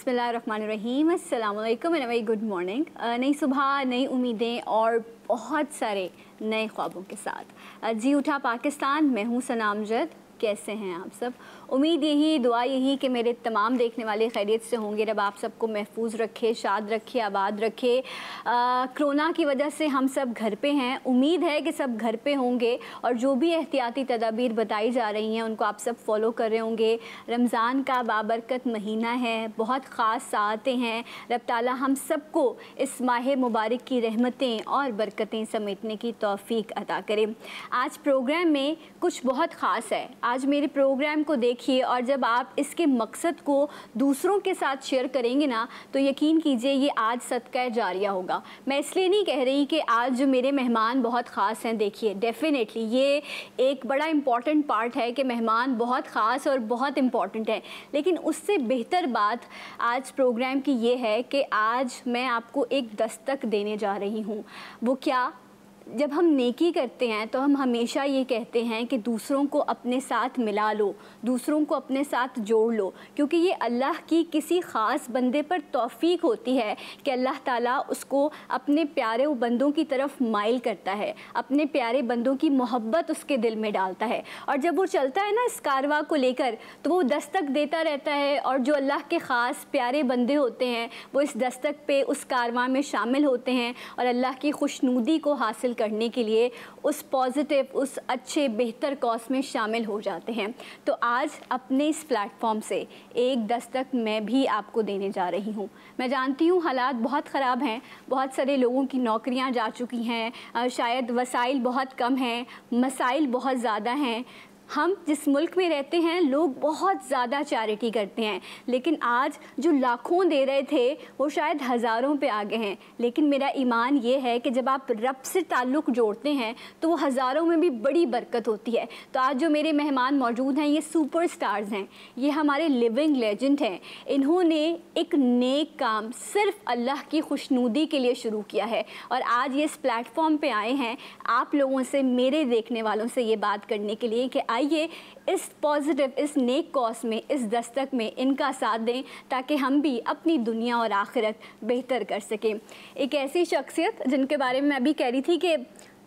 बिस्मिल्लाहिर्रहमानिर्रहीम, अस्सलाम वालेकुम एंड वेरी गुड मॉर्निंग। नई सुबह, नई उम्मीदें और बहुत सारे नए ख्वाबों के साथ जी उठा पाकिस्तान। मैं हूँ सना अमजद। कैसे हैं आप सब? उम्मीद यही, दुआ यही कि मेरे तमाम देखने वाले खैरियत से होंगे। रब आप सबको महफूज रखे, शाद रखे, आबाद रखे। कोरोना की वजह से हम सब घर पे हैं, उम्मीद है कि सब घर पे होंगे और जो भी एहतियाती तदाबीर बताई जा रही हैं उनको आप सब फॉलो कर रहे होंगे। रमज़ान का बाबरकत महीना है, बहुत ख़ास साअतें हैं। रब ताला हम सबको इस माह मुबारक की रहमतें और बरकतें समेटने की तौफीक अता करे। आज प्रोग्राम में कुछ बहुत ख़ास है। आज मेरे प्रोग्राम को देखिए और जब आप इसके मकसद को दूसरों के साथ शेयर करेंगे ना, तो यकीन कीजिए ये आज सदका जारिया होगा। मैं इसलिए नहीं कह रही कि आज जो मेरे मेहमान बहुत ख़ास हैं। देखिए, डेफिनेटली ये एक बड़ा इम्पॉर्टेंट पार्ट है कि मेहमान बहुत ख़ास और बहुत इम्पॉर्टेंट है, लेकिन उससे बेहतर बात आज प्रोग्राम की ये है कि आज मैं आपको एक दस्तक देने जा रही हूँ। वो क्या? जब हम नेकी करते हैं तो हम हमेशा ये कहते हैं कि दूसरों को अपने साथ मिला लो, दूसरों को अपने साथ जोड़ लो, क्योंकि ये अल्लाह की किसी ख़ास बंदे पर तौफ़ीक होती है कि अल्लाह ताला उसको अपने प्यारे बंदों की तरफ माइल करता है, अपने प्यारे बंदों की मोहब्बत उसके दिल में डालता है। और जब वो चलता है ना इस कारवां को लेकर, तो वो दस्तक देता रहता है और जो अल्लाह के ख़ास प्यारे बंदे होते हैं वो इस दस्तक पे उस कारवां में शामिल होते हैं और अल्लाह की खुशनुदी को हासिल करने के लिए उस पॉजिटिव, उस अच्छे बेहतर कॉज में शामिल हो जाते हैं। तो आज अपने इस प्लेटफॉर्म से एक दस्तक मैं भी आपको देने जा रही हूँ। मैं जानती हूँ हालात बहुत ख़राब हैं, बहुत सारे लोगों की नौकरियाँ जा चुकी हैं, शायद वसाइल बहुत कम हैं, मसाइल बहुत ज़्यादा हैं। हम जिस मुल्क में रहते हैं लोग बहुत ज़्यादा चैरिटी करते हैं, लेकिन आज जो लाखों दे रहे थे वो शायद हज़ारों पे आ गए हैं। लेकिन मेरा ईमान ये है कि जब आप रब से ताल्लुक़ जोड़ते हैं तो वो हज़ारों में भी बड़ी बरकत होती है। तो आज जो मेरे मेहमान मौजूद हैं ये सुपर स्टार्स हैं, ये हमारे लिविंग लेजेंड हैं। इन्होंने एक नेक काम सिर्फ़ अल्लाह की खुशनुदी के लिए शुरू किया है और आज ये इस प्लेटफॉर्म पर आए हैं आप लोगों से, मेरे देखने वालों से ये बात करने के लिए कि आइए इस पॉजिटिव, इस नेक कॉज में, इस दस्तक में इनका साथ दें ताकि हम भी अपनी दुनिया और आखिरत बेहतर कर सकें। एक ऐसी शख्सियत जिनके बारे में मैं अभी कह रही थी कि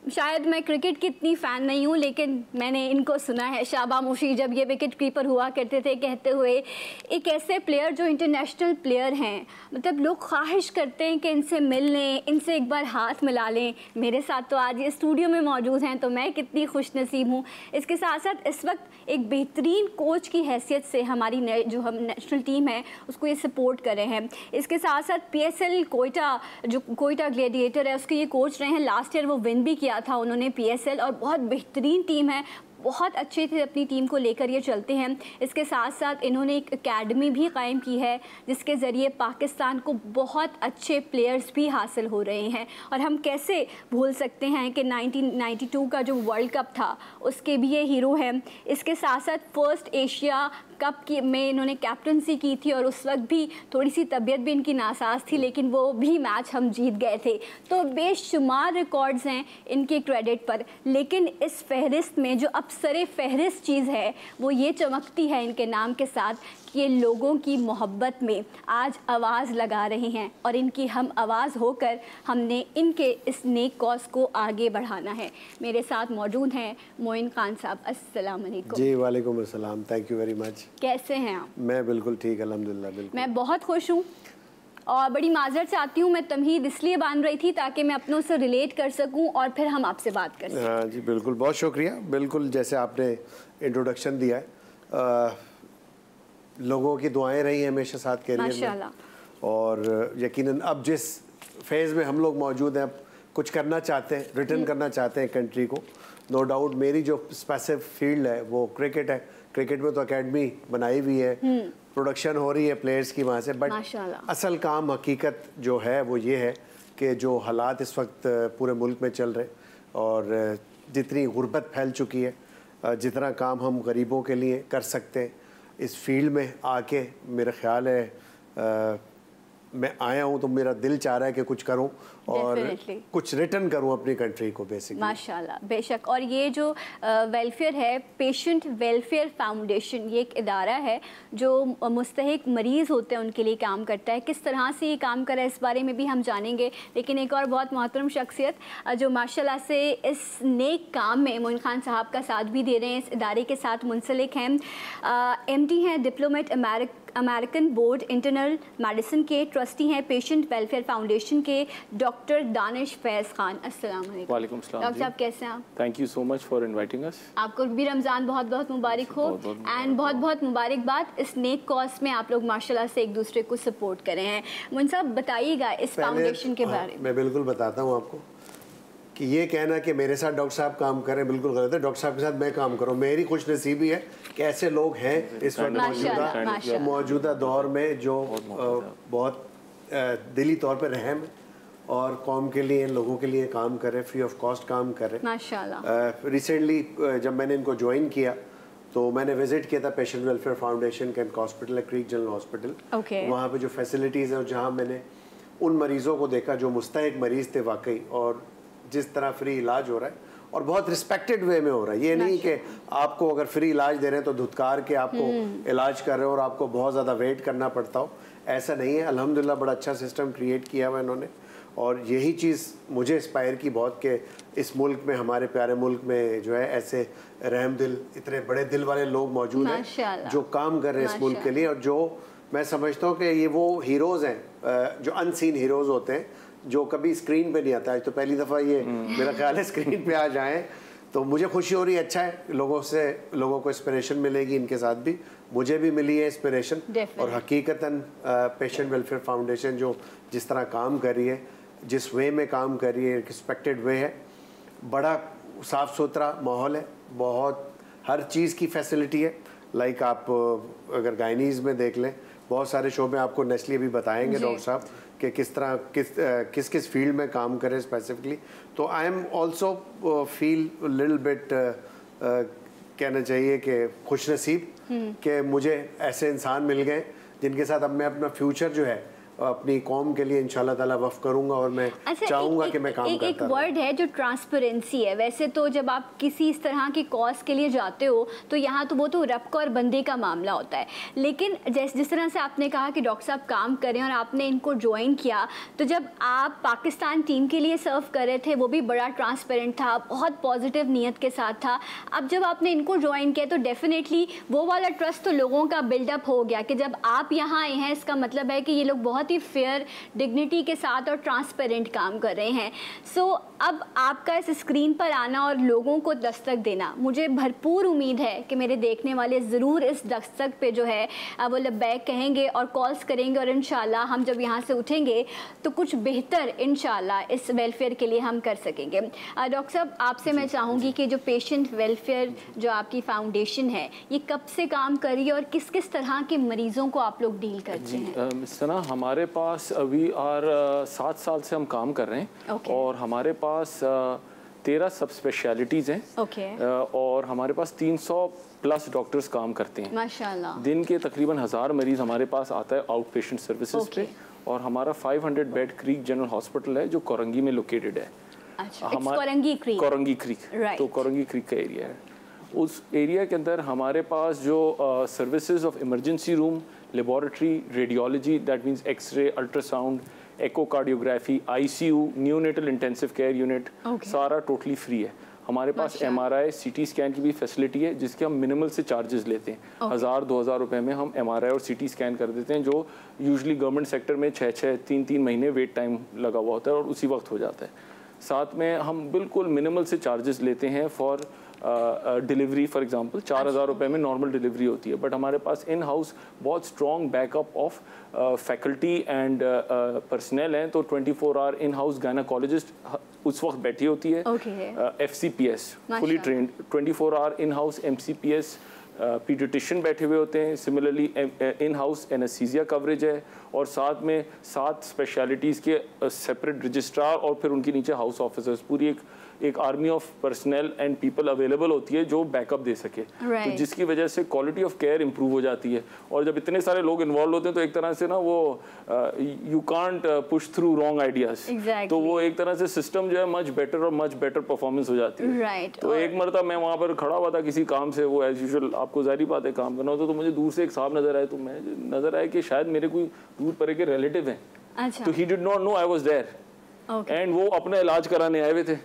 शायद मैं क्रिकेट की इतनी फ़ैन नहीं हूँ, लेकिन मैंने इनको सुना है। शाबा मुशी जब ये विकेट कीपर हुआ करते थे, कहते हुए एक ऐसे प्लेयर जो इंटरनेशनल प्लेयर हैं, मतलब लोग ख्वाहिश करते हैं कि इनसे मिल लें, इनसे एक बार हाथ मिला लें। मेरे साथ तो आज ये स्टूडियो में मौजूद हैं, तो मैं कितनी खुशनसीब हूँ। इसके साथ साथ इस वक्त एक बेहतरीन कोच की हैसियत से हमारी जो हम नेशनल टीम है उसको ये सपोर्ट कर रहे हैं। इसके साथ साथ PSL कोयटा, जो कोयटा ग्लेडिएटर है उसके ये कोच रहे हैं। लास्ट ईयर वो विन भी किया था उन्होंने PSL, और बहुत बेहतरीन टीम है, बहुत अच्छे से अपनी टीम को लेकर ये चलते हैं। इसके साथ साथ इन्होंने एक एकेडमी भी कायम की है जिसके ज़रिए पाकिस्तान को बहुत अच्छे प्लेयर्स भी हासिल हो रहे हैं। और हम कैसे भूल सकते हैं कि 1992 का जो वर्ल्ड कप था उसके भी ये हीरो हैं। इसके साथ साथ फर्स्ट एशिया कप में इन्होंने कैप्टनसी की थी और उस वक्त भी थोड़ी सी तबीयत भी इनकी नासाज थी, लेकिन वो भी मैच हम जीत गए थे। तो बेशुमार रिकॉर्ड्स हैं इनके क्रेडिट पर, लेकिन इस फहरिस्त में जो अफसरे फहरिस्त चीज़ है वो ये चमकती है इनके नाम के साथ कि ये लोगों की मोहब्बत में आज आवाज़ लगा रहे हैं और इनकी हम आवाज़ होकर हमने इनके इस नेक कॉज को आगे बढ़ाना है। मेरे साथ मौजूद हैं मोइन खान साहब। अस्सलाम वालेकुम। जी वालेकुम अस्सलाम, थैंक यू वेरी मच। कैसे हैं आप? मैं बिल्कुल ठीक, अल्हम्दुलिल्लाह। बिल्कुल मैं बहुत खुश हूँ और बड़ी माजरत चाहती हूँ, मैं तमहीद इसलिए बांध रही थी ताकि मैं अपनों से रिलेट कर सकूँ और फिर हम आपसे बात कर सकें। हाँ जी बिल्कुल, बहुत शुक्रिया। बिल्कुल जैसे आपने इंट्रोडक्शन दिया है, लोगों की दुआएं रही हैं हमेशा साथ कैरियर में, और यकीनन अब जिस फेज़ में हम लोग मौजूद हैं, अब कुछ करना चाहते हैं, रिटर्न करना चाहते हैं कंट्री को। नो डाउट मेरी जो स्पेसिफिक फील्ड है वो क्रिकेट है। क्रिकेट में तो एकेडमी बनाई हुई है, प्रोडक्शन हो रही है प्लेयर्स की वहाँ से, बट असल काम हकीकत जो है वो ये है कि जो हालात इस वक्त पूरे मुल्क में चल रहे और जितनी गुर्बत फैल चुकी है, जितना काम हम गरीबों के लिए कर सकते हैं इस फील्ड में आके, मेरा ख्याल है मैं आया हूँ तो मेरा दिल चाह रहा है कि कुछ करूँ और कुछ रिटर्न करूँ अपनी कंट्री को बेसिकली। माशाल्लाह, बेशक। और ये जो वेलफेयर है, पेशेंट वेलफेयर फाउंडेशन, ये एक इदारा है जो मुस्तहिक मरीज़ होते हैं उनके लिए काम करता है। किस तरह से ये काम कर रहा है इस बारे में भी हम जानेंगे, लेकिन एक और बहुत मोहतरम शख्सियत जो माशाल्लाह से इस नेक काम में मोइन खान साहब का साथ भी दे रहे हैं, इस इदारे के साथ मुंसलिक हैं, MD हैं, diplomat American board internal medicine के, ट्रस्टी हैं पेशेंट वेलफेयर फाउंडेशन के, डॉक्टर दानिश फैज़ खान। अस्सलाम वालेकुम। वालेकुम सलाम। डॉक्टर साहब कैसे हैं आप? Thank you so much for inviting us. आपको भी रमज़ान बहुत बहुत मुबारक हो एंड बहुत बहुत मुबारकबाद इस नेक कॉज में आप लोग माशाल्लाह से एक दूसरे को सपोर्ट कर रहे हैं। मुन साहब बताइएगा इस फाउंडेशन के बारे में। मैं बिल्कुल बताता हूँ आपको कि ये कहना कि मेरे साथ डॉक्टर साहब काम करें बिल्कुल गलत है। डॉक्टर साहब के साथ मैं काम करूँ, मेरी खुश नसीबी है कि ऐसे लोग हैं इस वक्त मौजूदा दौर में जो बहुत दिली तौर पर रहम और कौम के लिए, लोगों के लिए काम कर रहे हैं, फ्री ऑफ कॉस्ट काम कर रहे हैं माशाल्लाह। रिसेंटली जब मैंने इनको ज्वाइन किया तो मैंने विजिट किया था patient welfare foundation camp hospital है, क्रीक जनरल हॉस्पिटल। वहाँ पे जो फैसिलिटीज़ हैं और जहाँ मैंने उन मरीज़ों को देखा जो मुस्तहिक मरीज़ थे वाकई, और जिस तरह फ्री इलाज हो रहा है और बहुत रिस्पेक्टेड वे में हो रहा है। ये नहीं कि आपको अगर फ्री इलाज दे रहे हैं तो धुतकार के आपको इलाज कर रहे हो और आपको बहुत ज़्यादा वेट करना पड़ता हो, ऐसा नहीं है। अल्हम्दुलिल्लाह बड़ा अच्छा सिस्टम क्रिएट किया हुआ इन्होंने, और यही चीज़ मुझे इंस्पायर की बहुत कि इस मुल्क में, हमारे प्यारे मुल्क में जो है ऐसे रहम दिल, इतने बड़े दिल वाले लोग मौजूद हैं जो काम कर रहे हैं इस मुल्क के लिए। और जो मैं समझता हूँ कि ये वो हीरोज़ हैं जो अनसीन हीरोज़ होते हैं जो कभी स्क्रीन पे नहीं आता है। तो पहली दफ़ा ये मेरा ख्याल है स्क्रीन पे आ जाएं तो मुझे खुशी हो रही है। अच्छा है, लोगों को इंस्पिरेशन मिलेगी, इनके साथ भी मुझे भी मिली है इंस्पिरेशन। और हकीकतन पेशेंट वेलफेयर फाउंडेशन जो जिस तरह काम कर रही है, जिस वे में काम कर रही है, रिस्पेक्टेड वे है, बड़ा साफ़ सुथरा माहौल है, बहुत हर चीज़ की फैसिलिटी है। लाइक आप अगर गायनीज़ में देख लें, बहुत सारे शोबे आपको नेस्ली भी बताएंगे डॉक्टर साहब कि किस तरह किस फील्ड में काम करें स्पेसिफिकली। तो I am also feel little bit कहना चाहिए कि खुशनसीब कि मुझे ऐसे इंसान मिल गए जिनके साथ अब मैं अपना फ्यूचर जो है अपनी कौम के लिए इंशाल्लाह ताला वफ़ करूंगा और मैं चाहूँगा कि मैं काम करता एक वर्ड है जो ट्रांसपेरेंसी है। वैसे तो जब आप किसी इस तरह की कॉज के लिए जाते हो तो यहाँ तो वो तो रब और बंदे का मामला होता है, लेकिन जिस तरह से आपने कहा कि डॉक्टर साहब काम करें और आपने इनको ज्वाइन किया, तो जब आप पाकिस्तान टीम के लिए सर्व कर रहे थे वो भी बड़ा ट्रांसपेरेंट था, बहुत पॉजिटिव नीयत के साथ था। अब जब आपने इनको ज्वाइन किया तो डेफिनेटली वो वाला ट्रस्ट तो लोगों का बिल्डअप हो गया कि जब आप यहाँ आए हैं इसका मतलब है कि ये लोग बहुत ही फेयर, डिग्निटी के साथ और ट्रांसपेरेंट काम कर रहे हैं। सो अब आपका इस स्क्रीन पर आना और लोगों को दस्तक देना, मुझे भरपूर उम्मीद है कि मेरे देखने वाले ज़रूर इस दस्तक पे जो है वो लब्बैक कहेंगे और कॉल्स करेंगे, और इंशाल्लाह हम जब यहाँ से उठेंगे तो कुछ बेहतर इंशाल्लाह इस वेलफेयर के लिए हम कर सकेंगे। डॉक्टर साहब आपसे मैं चाहूँगी कि जो पेशेंट वेलफेयर जो आपकी फाउंडेशन है ये कब से काम कर रही है और किस किस तरह के मरीज़ों को आप लोग डील करते हैं? सना, हमारे पास अभी 7 साल से हम काम कर रहे हैं और हमारे पास 13 सब स्पेशलिटीज़ हैं और हमारे पास 300 प्लस डॉक्टर्स काम करते हैं माशाल्लाह। दिन के तकरीबन 1000 मरीज़ हमारे पास आता है आउट पेशेंट सर्विसेज पे, और हमारा 500 बेड क्रीक जनरल हॉस्पिटल है जो कोरंगी में लोकेटेड है। कोरंगी क्रीक, तो कोरंगी क्रीक का एरिया है। उस एरिया के अंदर हमारे पास जो services of emergency room, laboratory, radiology, that means x-ray, ultrasound, echocardiography, ICU, neonatal intensive care unit, सारा टोटली फ्री है। हमारे पास MRI, CT स्कैन की भी फैसिलिटी है जिसके हम मिनिमल से चार्जेस लेते हैं। 1000-2000 रुपए में हम MRI और CT स्कैन कर देते हैं, जो यूजुअली गवर्नमेंट सेक्टर में 6-3 महीने वेट टाइम लगा हुआ होता है और उसी वक्त हो जाता है। साथ में हम बिल्कुल मिनिमल से चार्जेस लेते हैं फॉर डिलीवरी। फॉर एग्जांपल 4000 रुपए में नॉर्मल डिलीवरी होती है, बट हमारे पास इन हाउस बहुत strong backup of faculty and personal हैं। तो 24 आवर इन हाउस गायनेकोलॉजिस्ट उस वक्त बैठी होती है, FCPS fully trained, 24 hour in house MCPS paediatrician बैठे हुए होते हैं। Similarly in house anaesthesia coverage है, और साथ में 7 स्पेशलिटीज़ के सेपरेट रजिस्ट्रार और फिर उनके नीचे हाउस ऑफिसर्स, पूरी एक एक army of personal and people available होती है जो बैकअप दे सके, तो जिसकी वजह से क्वालिटी ऑफ केयर इंप्रूव हो जाती है। और जब इतने सारे लोग इन्वॉल्व होते हैं तो एक तरह से ना वो you can't push through wrong ideas, तो वो एक तरह से सिस्टम जो है मच बेटर परफॉर्मेंस हो जाती है। तो एक मरतबा मैं वहाँ पर खड़ा हुआ था किसी काम से, वो एज यूजुअल आपको जाहिर बात है काम करना होता, तो मुझे दूर से एक साहब नजर आए, तो मैं नजर आया कि शायद मेरे कोई दूर परे के रिलेटिव हैं। तो he did not know I was there and वो अपना इलाज कराने आए हुए थे।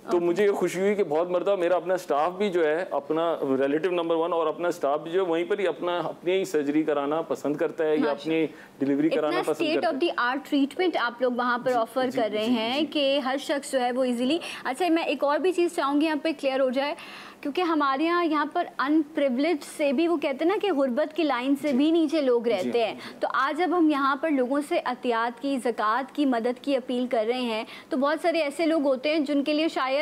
तो मुझे ये खुशी हुई कि बहुत मरतबा मेरा अपना स्टाफ भी जो है, अपना रिलेटिव नंबर 1 और अपना स्टाफ भी जो है वहीं पर ही अपनी सर्जरी कराना पसंद करता है या अपनी डिलीवरी कराना पसंद करता है। State of the art treatment आप लोग वहाँ पर ऑफर कर रहे हैं कि हर शख्स जो है वो इजीली। अच्छा, मैं एक और भी चीज़ चाहूँगी यहाँ पे क्लियर हो जाए, क्योंकि हमारे यहाँ पर अनप्रिविलेज से भी वो कहते हैं ना कि गुर्बत की लाइन से भी नीचे लोग रहते हैं। तो आज जब हम यहाँ पर लोगों से अतियात की, ज़कात की, मदद की अपील कर रहे हैं, तो बहुत सारे ऐसे लोग होते हैं जिनके लिए शायद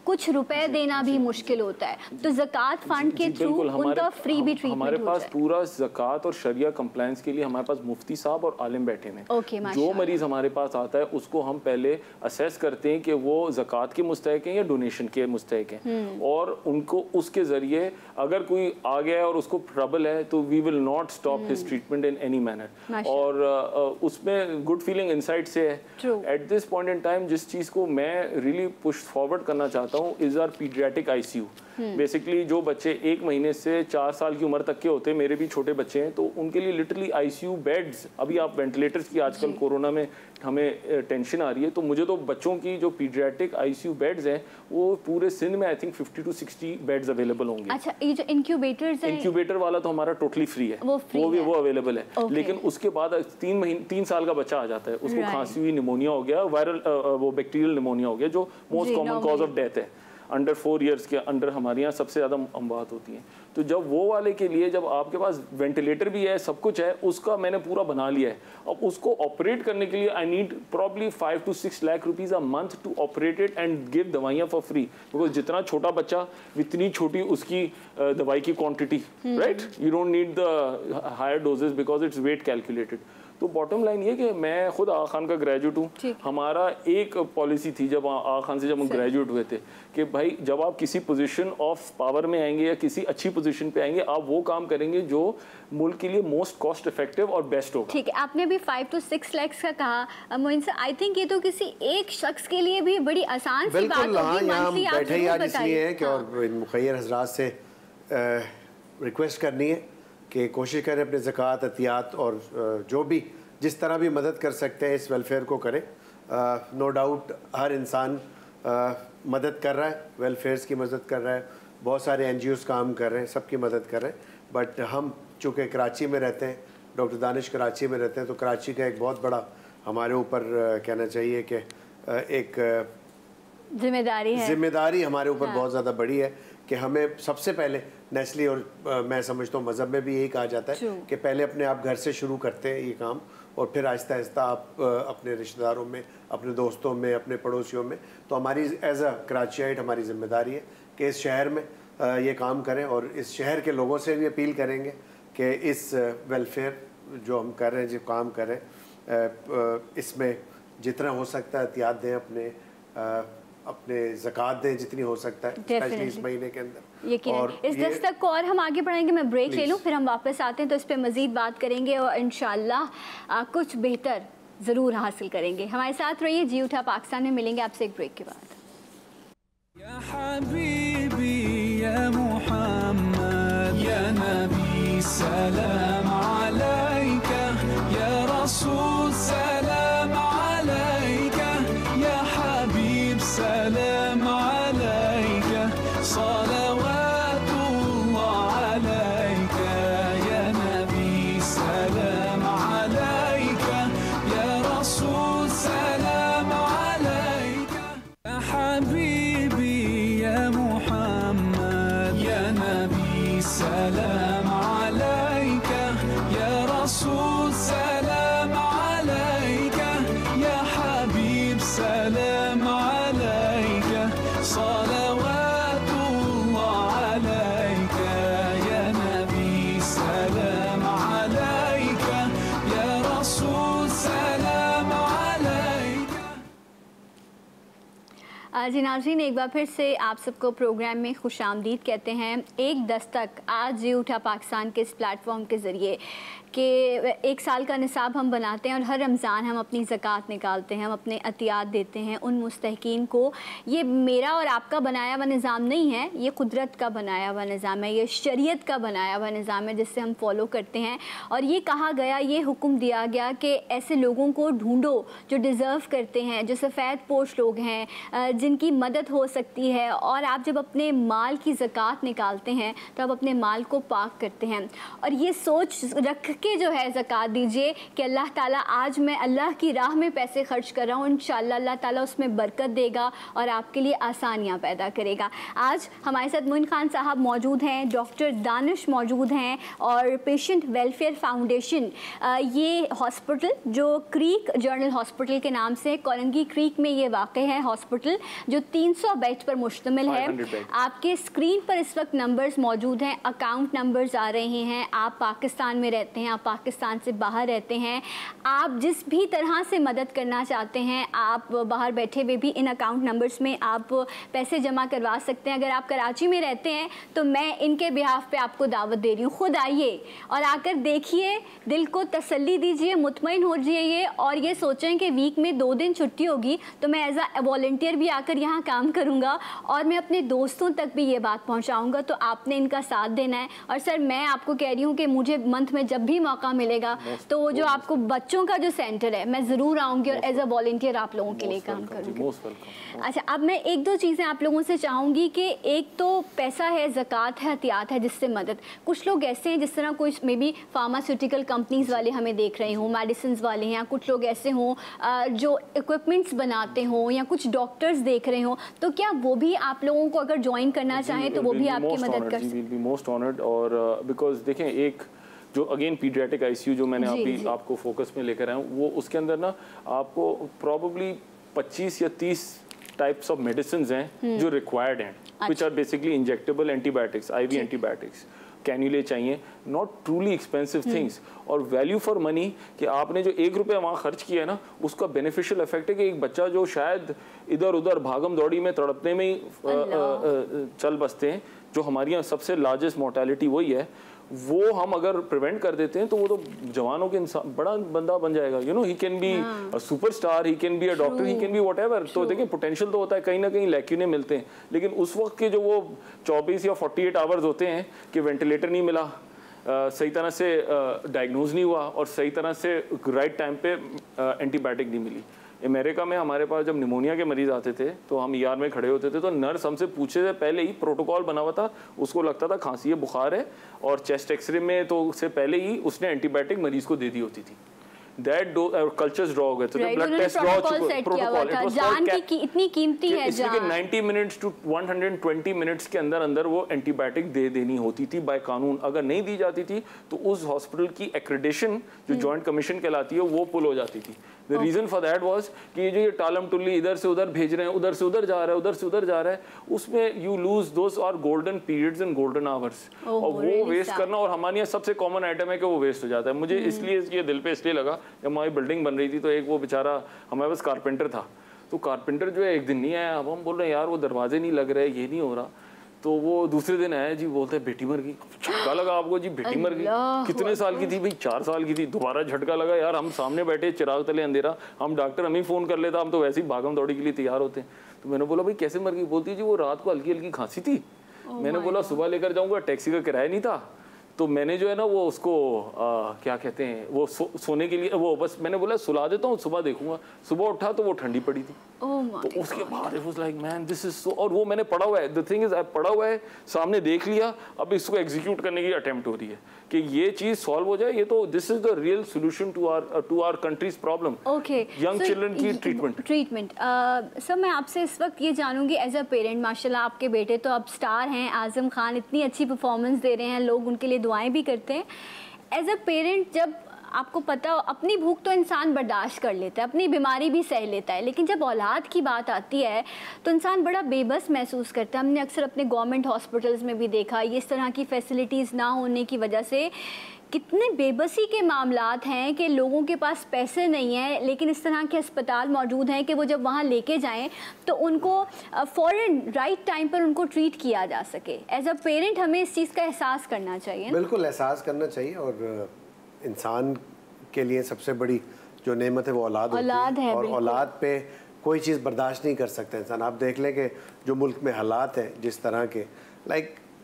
कुछ रुपए देना भी मुश्किल होता है, तो ज़कात फंड के थ्रू उनका फ्री भी ट्रीटमेंट हमारे पास पूरा ज़कात और शरिया कंप्लायंस के लिए हमारे पास मुफ्ती साहब और आलिम बैठे हैं। जो मरीज हमारे पास आता है उसको हम पहले असेस करते हैं कि वो ज़कात के मुस्तहिक हैं या डोनेशन के मुस्तहिक हैं, और उनको उसके ज़रिए अगर कोई आ गया है और उसको ट्रबल है तो we will not stop his treatment in any manner. और उसमें गुड फीलिंग इनसाइड से है। At this point in time जिस चीज़ को मैं रियली पुश फॉरवर्ड करना चाहता हूँ is our paediatric ICU. Basically जो बच्चे 1 महीने से 4 साल की उम्र तक के होते हैं, मेरे भी छोटे बच्चे हैं, तो उनके लिए लिटरली आईसीयू बेड्स, अभी आप वेंटिलेटर्स की आजकल कोरोना में हमें टेंशन आ रही है, तो मुझे तो बच्चों की जो पीडियाट्रिक आईसीयू बेड्स हैं वो पूरे सिंध में I think 50 to 60 beds available होंगे। अच्छा, ये जो इंक्यूबेटर्स हैं, इंक्यूबेटर वाला तो हमारा टोटली फ्री है, वो अवेलेबल है। लेकिन उसके बाद 3 साल का बच्चा आ जाता है, उसको खांसी हुई, निमोनिया हो गया, वायरल वो बैक्टीरियल निमोनिया हो गया, जो most common cause of death है। अंडर 4 years के अंडर हमारे यहाँ सबसे ज़्यादा अमवात होती हैं। तो जब वो वाले के लिए जब आपके पास वेंटिलेटर भी है, सब कुछ है, उसका मैंने पूरा बना लिया है। अब उसको ऑपरेट करने के लिए I need probably 5 to 6 lakh rupees a month to operate it and give दवाइयाँ फॉर फ्री, बिकॉज जितना छोटा बच्चा इतनी छोटी उसकी दवाई की quantity, right, you don't need the higher doses because it's weight calculated. तो बॉटम लाइन ये कि मैं खुद आगा खान का ग्रेजुएट हूँ। हमारा एक पॉलिसी थी जब आगा खान से जब हम ग्रेजुएट हुए थे कि भाई जब आप किसी पोजीशन ऑफ पावर में आएंगे या किसी अच्छी पोजीशन पे आएंगे, आप वो काम करेंगे जो मुल्क के लिए मोस्ट कॉस्ट इफेक्टिव और बेस्ट होगा। ठीक है, आपने भी 5 to 6 लाख का कहा मोइन सर, आई थिंक ये तो किसी एक शख्स के लिए भी बड़ी आसान सी बात होगी। यहाँ बैठे ही आज इसलिए है कि और मुखैर हजरात से रिक्वेस्ट करनी है कि कोशिश करें अपने ज़कात, अतियात और जो भी जिस तरह भी मदद कर सकते हैं इस वेलफेयर को करें। नो डाउट हर इंसान मदद कर रहा है, वेलफेयर्स की मदद कर रहा है, बहुत सारे NGOs काम कर रहे हैं, सबकी मदद कर रहे हैं। बट हम चूँकि कराची में रहते हैं, डॉक्टर दानिश कराची में रहते हैं, तो कराची का एक बहुत बड़ा हमारे ऊपर कहना चाहिए कि एक जिम्मेदारी हमारे ऊपर बहुत ज़्यादा बड़ी है कि हमें सबसे पहले नेस्ली और मैं समझता हूँ मज़हब में भी यही कहा जाता है कि पहले अपने आप घर से शुरू करते हैं ये काम, और फिर आहिस्ता आहिस्ता आप अपने रिश्तेदारों में, अपने दोस्तों में, अपने पड़ोसियों में। तो हमारी एज अ कराचियाइट हमारी जिम्मेदारी है कि इस शहर में ये काम करें, और इस शहर के लोगों से भी अपील करेंगे कि इस वेलफेयर जो हम कर रहे हैं, जो काम कर रहे हैं, इसमें जितना हो सकता है एहतियात दें, अपने ज़कात दें जितनी हो सकता है, स्पेशली इस महीने के अंदर। और इस दस्तक को और हम आगे बढ़ाएंगे, मैं ब्रेक ले लूँ, फिर हम वापस आते हैं तो इस पर मज़ीद बात करेंगे और इंशाअल्लाह कुछ बेहतर ज़रूर हासिल करेंगे। हमारे साथ रहिए, जी उठा पाकिस्तान में मिलेंगे आपसे एक ब्रेक के बाद। या हबीबी या मुहम्मद या नबी सलाम अलैका या रसूल सलाम अलैका या हबीब सलाम अलैका सलवातुल्लाह अलैका या नबी सलाम अलैका या रसूल सलाम अलैका या हबीबी या जी नाज़रीन, एक बार फिर से आप सबको प्रोग्राम में खुशामदीद कहते हैं। एक दस्तक आज जी उठा पाकिस्तान के इस प्लेटफॉर्म के ज़रिए कि 1 साल का निसाब हम बनाते हैं और हर रमज़ान हम अपनी ज़कात निकालते हैं, हम अपने अतियात देते हैं उन मुस्तहिकीन को। ये मेरा और आपका बनाया हुआ निज़ाम नहीं है, ये कुदरत का बनाया हुआ निज़ाम है, ये शरीयत का बनाया हुआ निज़ाम है जिससे हम फॉलो करते हैं। और ये कहा गया, ये हुक्म दिया गया कि ऐसे लोगों को ढूंढो जो डिज़र्व करते हैं, जो सफ़ेद पोश लोग हैं, जिनकी मदद हो सकती है। और आप जब अपने माल की ज़कात निकालते हैं तो आप अपने माल को पाक करते हैं और ये सोच रख के जो है ज़कात दीजिए कि अल्लाह ताला आज मैं अल्लाह की राह में पैसे खर्च कर रहा हूँ, इंशाअल्लाह अल्लाह ताला उसमें बरकत देगा और आपके लिए आसानियाँ पैदा करेगा। आज हमारे साथ मोइन खान साहब मौजूद हैं, डॉक्टर दानिश मौजूद हैं और पेशेंट वेलफेयर फाउंडेशन, ये हॉस्पिटल जो क्रीक जर्नल हॉस्पिटल के नाम से कोरंगी क्रीक में ये वाक़ है हॉस्पिटल, जो 300 बेड पर मुश्तमिल है। आपके स्क्रीन पर इस वक्त नंबर्स मौजूद हैं, अकाउंट नंबर्स आ रहे हैं। आप पाकिस्तान में रहते हैं, आप पाकिस्तान से बाहर रहते हैं, आप जिस भी तरह से मदद करना चाहते हैं, आप बाहर बैठे हुए भी इन अकाउंट नंबर्स में आप पैसे जमा करवा सकते हैं। अगर आप कराची में रहते हैं तो मैं इनके बिहाफ पे आपको दावत दे रही हूँ, खुद आइए और आकर देखिए, दिल को तसल्ली दीजिए, मुतमईन हो जाइए और ये सोचें कि वीक में 2 दिन छुट्टी होगी तो मैं एज अ वॉलंटियर भी आकर यहाँ काम करूँगा और मैं अपने दोस्तों तक भी ये बात पहुँचाऊँगा। तो आपने इनका साथ देना है। और सर, मैं आपको कह रही हूँ कि मुझे मंथ में जब भी मौका मिलेगा तो वो जो आपको बच्चों का जो सेंटर है मैं ज़रूर आऊँगी और एज अ वॉलंटियर आप लोगों के लिए काम करूँगी। अच्छा, अब मैं 1-2 चीज़ें आप लोगों से चाहूँगी कि एक तो पैसा है, ज़कात है, हतियात है, जिससे मदद। कुछ लोग ऐसे हैं जिस तरह कोई मे बी फार्मास्यूटिकल कंपनीज़ वाले हमें देख रहे हों, मेडिसिन वाले हैं, कुछ लोग ऐसे हों जो इक्विपमेंट्स बनाते हों या कुछ डॉक्टर्स देख रहे हों, तो क्या वो भी आप लोगों को अगर ज्वाइन करना चाहें तो वो भी आपकी मदद कर सकते हैं? Most honoured. और बिकॉज देखें, एक जो अगेन पीडियाट्रिक आईसीयू जो मैंने अभी आपको फोकस में लेकर आया हूँ, वो उसके अंदर ना आपको प्रॉबली 25 या 30 टाइप्स ऑफ मेडिसिन हैं जो रिक्वायर्ड हैं, which are basically injectable antibiotics, IV antibiotics, cannulae चाहिए, नॉट ट्रूली एक्सपेंसिव थिंग्स। और वैल्यू फॉर मनी कि आपने जो 1 रुपया वहाँ खर्च किया है ना, उसका बेनिफिशियल इफेक्ट है कि एक बच्चा जो शायद इधर उधर भागम दौड़ी में तड़पने में ही चल बसते हैं, जो हमारी यहाँ सबसे लार्जेस्ट मोर्टेलिटी वही है, वो हम अगर प्रिवेंट कर देते हैं तो वो तो जवानों के इंसान बड़ा बंदा बन जाएगा। You know, he can be a superstar, he can be a doctor, he can be whatever. तो देखिए, पोटेंशियल तो होता है, कहीं ना कहीं लैक्यूने मिलते हैं, लेकिन उस वक्त के जो वो 24 या 48 आवर्स होते हैं कि वेंटिलेटर नहीं मिला, सही तरह से डायग्नोज नहीं हुआ और सही तरह से राइट टाइम पे एंटीबायोटिक नहीं मिली। अमेरिका में हमारे पास जब निमोनिया के मरीज आते थे तो हम ईआर में खड़े होते थे तो नर्स हमसे पूछे से पहले ही प्रोटोकॉल बना हुआ था, उसको लगता था खांसी है, बुखार है, और चेस्ट एक्सरे में तो उससे पहले ही उसने एंटीबायोटिक मरीज को दे दी होती थी। दैट कल्चर्स ड्रॉ हो गए थे, तो ब्लड टेस्ट ड्रॉ प्रोटोकॉल जान की इतनी कीमती है जान, 90 मिनट्स टू 120 मिनट्स के अंदर अंदर वो एंटीबायोटिक दे देनी होती थी बाय कानून। अगर नहीं दी जाती थी तो उस हॉस्पिटल की एक्रेडिशन जो जॉइंट कमीशन कहलाती है वो पुल हो जाती थी। The reason for that was कि जो ये टालम टुल्ली इधर से उधर भेज रहे हैं, उधर से उधर जा रहा है, उधर से उधर जा रहा है, उसमें you lose those are golden periods and golden hours, और वो वेस्ट करना। और हमारे यहाँ सबसे कॉमन आइटम है कि वो वेस्ट हो जाता है। मुझे इसलिए ये दिल पे इसलिए लगा, जब हमारी बिल्डिंग बन रही थी तो एक वो बेचारा हमारे पास कारपेंटर था, तो कारपेंटर जो है एक दिन नहीं आया। अब हम बोल रहे हैं यार वो दरवाजे नहीं लग रहे, ये नहीं हो रहा, तो वो दूसरे दिन आया जी, बोलते हैं बेटी मर गई। झटका लगा आपको जी, बेटी मर गई। कितने साल की थी भाई? 4 साल की थी। दोबारा झटका लगा, यार हम सामने बैठे चिराग तले अंधेरा, हम डॉक्टर हमें फ़ोन कर लेता, हम तो वैसे ही भागम दौड़ी के लिए तैयार होते हैं। तो मैंने बोला भाई कैसे मर गई? बोलती जी वो रात को हल्की हल्की खांसी थी। मैंने बोला सुबह लेकर जाऊँगा, टैक्सी का किराया नहीं था, तो मैंने जो है ना वो उसको क्या कहते हैं वो सोने के लिए वो बस मैंने बोला सुला देता हूँ, सुबह देखूंगा। सुबह उठा तो वो ठंडी पड़ी थी। तो उसके बाद it was like man this is so, और वो मैंने पढ़ा हुआ है, द थिंग इज पढ़ा हुआ है, सामने देख लिया, अब इसको एग्जीक्यूट करने की अटेम्प्ट हो रही है कि ये चीज सॉल्व हो जाए। ये तो this is the real solution to our country's problem. Okay, young children की ट्रीटमेंट। सर मैं आपसे इस वक्त ये जानूंगी, एज अ पेरेंट माशाल्लाह आपके बेटे तो अब स्टार हैं, आजम खान इतनी अच्छी परफॉर्मेंस दे रहे हैं, लोग उनके लिए दुआएं भी करते हैं। एज अ पेरेंट जब आपको पता, अपनी भूख तो इंसान बर्दाश्त कर लेता है, अपनी बीमारी भी सह लेता है, लेकिन जब औलाद की बात आती है तो इंसान बड़ा बेबस महसूस करता है। हमने अक्सर अपने गवर्नमेंट हॉस्पिटल्स में भी देखा, ये इस तरह की फैसिलिटीज़ ना होने की वजह से कितने बेबसी के मामलात हैं कि लोगों के पास पैसे नहीं हैं, लेकिन इस तरह के अस्पताल मौजूद हैं कि वो जब वहाँ लेके जाएं तो उनको फ़ौरन राइट टाइम पर उनको ट्रीट किया जा सके। एज अ पेरेंट हमें इस चीज़ का एहसास करना चाहिए। बिल्कुल एहसास करना चाहिए, और इंसान के लिए सबसे बड़ी जो नेमत है वो औलाद है, और औलाद पे कोई चीज़ बर्दाश्त नहीं कर सकता इंसान। आप देख लें कि जो मुल्क में हालात हैं जिस तरह के,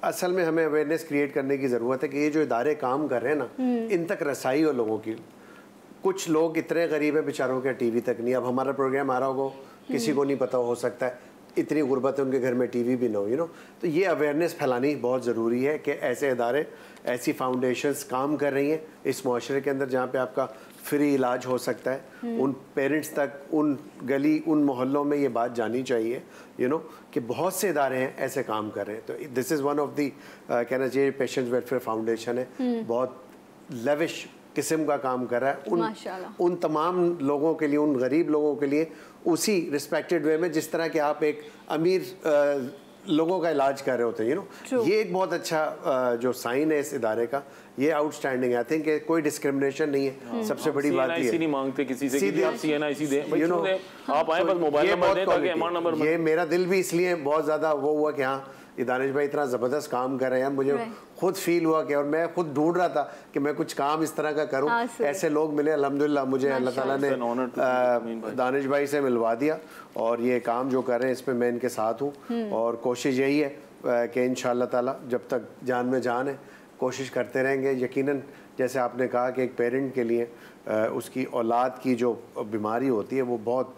असल में हमें अवेयरनेस क्रिएट करने की ज़रूरत है कि ये जो इदारे काम कर रहे हैं ना, इन तक रसाई हो लोगों की। कुछ लोग इतने गरीब हैं बेचारों के टीवी तक नहीं। अब हमारा प्रोग्राम आ रहा होगा, किसी को नहीं पता हो सकता है, इतनी गुर्बत है उनके घर में टीवी भी ना हो, तो ये अवेयरनेस फैलानी बहुत ज़रूरी है कि ऐसे इदारे, ऐसी फाउंडेशंस काम कर रही हैं इस माशरे के अंदर जहाँ पे आपका फ्री इलाज हो सकता है। उन पेरेंट्स तक, उन गली, उन मोहल्लों में ये बात जानी चाहिए कि बहुत से इदारे हैं ऐसे काम कर रहे हैं। तो this is one of the, कहना चाहिए पेशेंट्स वेलफेयर फाउंडेशन है, बहुत लेविश किस्म का काम कर रहा है उन तमाम लोगों के लिए, उन गरीब लोगों के लिए, उसी रिस्पेक्टेड वे में जिस तरह के आप एक अमीर लोगों का इलाज कर रहे होते हैं। ये एक बहुत अच्छा जो साइन है इस इदारे का, ये आउटस्टैंडिंग है। आई थिंक कोई डिस्क्रिमिनेशन नहीं है। सबसे बड़ी बात ये नहीं मांगते किसी से कि आप CNIC दें, आप आए बस मोबाइल नंबर दें ताकि अमाउंट नंबर। ये मेरा दिल भी इसलिए बहुत ज़्यादा वो हुआ कि हाँ दानिश भाई इतना ज़बरदस्त काम कर रहे हैं, मुझे खुद फील हुआ कि, और मैं खुद ढूंढ रहा था कि मैं कुछ काम इस तरह का करूं। ऐसे लोग मिले, अल्हम्दुलिल्लाह मुझे अल्लाह ताला ने दानिश भाई से मिलवा दिया, और ये काम जो कर रहे हैं इसमें मैं इनके साथ हूँ। और कोशिश यही है कि इंशाअल्लाह ताला जब तक जान में जान है कोशिश करते रहेंगे। यकीनन जैसे आपने कहा कि एक पेरेंट के लिए उसकी औलाद की जो बीमारी होती है वो बहुत